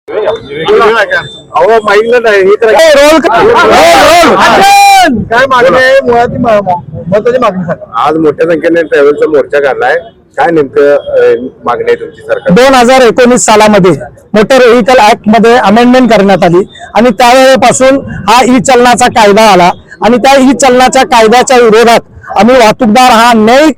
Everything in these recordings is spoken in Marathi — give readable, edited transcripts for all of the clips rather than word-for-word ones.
अहो माहिती नाही हे तर काय मागणी आहे मुळात महत्वाची मागणी सांगा। आज मोठ्या संख्येने ट्रॅव्हलचा मोर्चा काढलाय, काय नेमकं मागणी आहे तुमची? सरकार 2019 सालामध्ये मोटर व्हेकल ऍक्ट मध्ये अमेंडमेंट करण्यात आली आणि त्यावेळेपासून हा ई चलनाचा कायदा आला आणि त्या ई चलनाच्या कायद्याच्या विरोधात आम्ही वाहतूकदार हा अन्यायी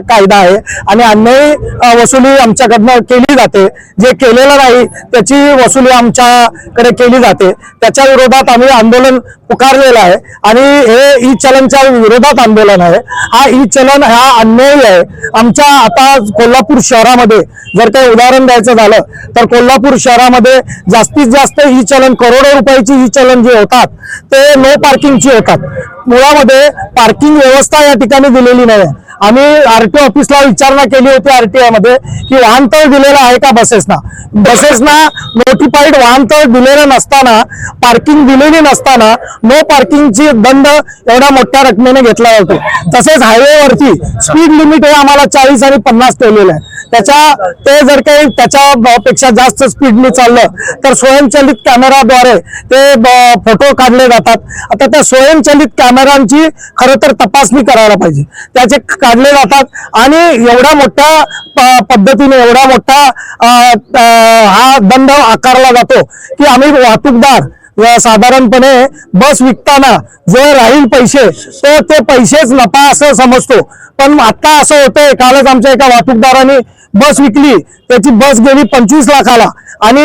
कायदा आहे आणि अन्यायी वसुली आमच्याकडनं केली जाते, जे केलेलं नाही त्याची वसुली आमच्याकडे केली जाते, त्याच्या विरोधात आम्ही आंदोलन पुकारलेलं आहे आणि हे ई चलनच्या विरोधात आंदोलन आहे। हा ई चलन हा अन्यायी आहे। आमच्या आता कोल्हापूर शहरामध्ये जर काही उदाहरण द्यायचं झालं तर कोल्हापूर शहरामध्ये जास्तीत जास्त ई चलन करोडो रुपयाची ई चलन जे होतात ते नो पार्किंगची होतात। मुळामध्ये पार्किंग व्यवस्था या ठिकाणी दिलेली नाही। आम्ही आरटीओ ऑफिसला विचारणा केली होती आरटीआय मध्ये की वाहनतळ दिलेलं आहे का बसेसना नोटिफाईड वाहनतळ दिलेलं नसताना, पार्किंग दिलेली नसताना नो पार्किंगची दंड एवढ्या मोठ्या रकमेने घेतला जातो। तसेच हायवेवरती स्पीड लिमिट हे आम्हाला 40 आणि 50 ठेवलेलं आहे। ते जर काही त्याच्यापेक्षा जास्त स्पीडने चाललं तर स्वयंचलित कॅमेराद्वारे ते फोटो काढले जातात। आता त्या स्वयंचलित कॅमेरांची खरं तर तपासणी करायला पाहिजे, त्याचे काढले जातात आणि एवढ्या मोठ्या पद्धतीने एवढा मोठा हा दंड आकारला जातो की आम्ही वाहतूकदार साधारणपणे बस विकताना जे राहील पैसे तर ते पैसेच नफा असं समजतो, पण आता असं होतंय। कालच आमच्या एका वाहतूकदाराने बस विकली, त्याची बस गेली 25 लाखाला आणि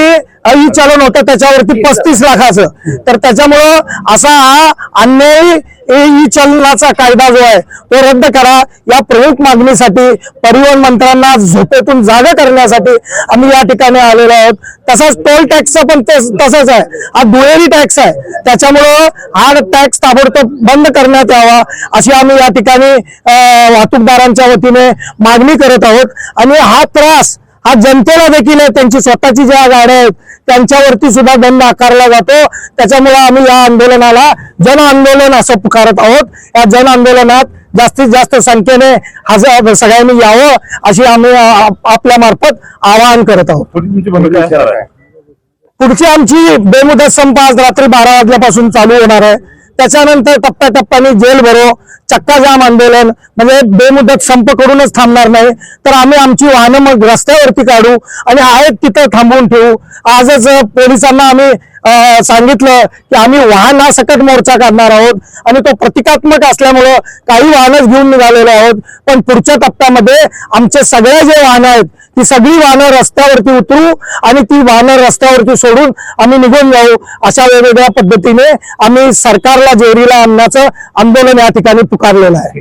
ई चलन होतं त्याच्यावरती 35 लाखाचं। तर त्याच्यामुळं असा हा अन्यायी ई चलनाचा कायदा जो आहे तो रद्द करा या प्रमुख मागणीसाठी परिवहन मंत्र्यांना झोपेतून जागा करण्यासाठी आम्ही या ठिकाणी आलेलो आहोत। तसंच टोल टॅक्सचं पण तसंच आहे, हा दुहेरी टॅक्स आहे, त्याच्यामुळं हा टॅक्स ताबडतोब बंद करण्यात यावा अशी आम्ही या ठिकाणी वाहतूकदारांच्या वतीने मागणी करत आहोत। आणि हा त्रास हा जनतेला देखील आहे, त्यांची स्वतःची ज्या गाड्या आहेत त्यांच्यावरती सुद्धा दंड आकारला जातो। त्याच्यामुळे आम्ही या आंदोलनाला जन आंदोलन असं पुकारत आहोत। या जन आंदोलनात जास्तीत जास्त संख्येने सगळ्यांनी यावं अशी आम्ही आपल्या मार्फत आवाहन करत आहोत। पुढची आमची बेमुदत संप आज रात्री 12 वाजल्यापासून चालू होणार आहे। त्याच्यानंतर टप्प्याटप्प्याने जेल भरो, चक्का जाम आंदोलन, म्हणजे बेमुदत संप करूनच थांबणार नाही तर आम्ही आमची वाहनं मग रस्त्यावरती काढू आणि आहेत तिथं थांबवून ठेवू। आजच पोलिसांना आम्ही सांगितलं की आम्ही वाहनासकट मोर्चा काढणार आहोत आणि तो प्रतिकात्मक असल्यामुळं काही वाहनच घेऊन निघालेलो आहोत, पण पुढच्या टप्प्यामध्ये आमचे सगळे जे वाहनं आहेत ती सगळी वाहनं रस्त्यावरती उतरू आणि ती वाहनं रस्त्यावरती सोडून आम्ही निघून जाऊ। अशा वेगवेगळ्या पद्धतीने आम्ही सरकारला जेरीला आणण्याचं आंदोलन या ठिकाणी पुकारलेलं आहे।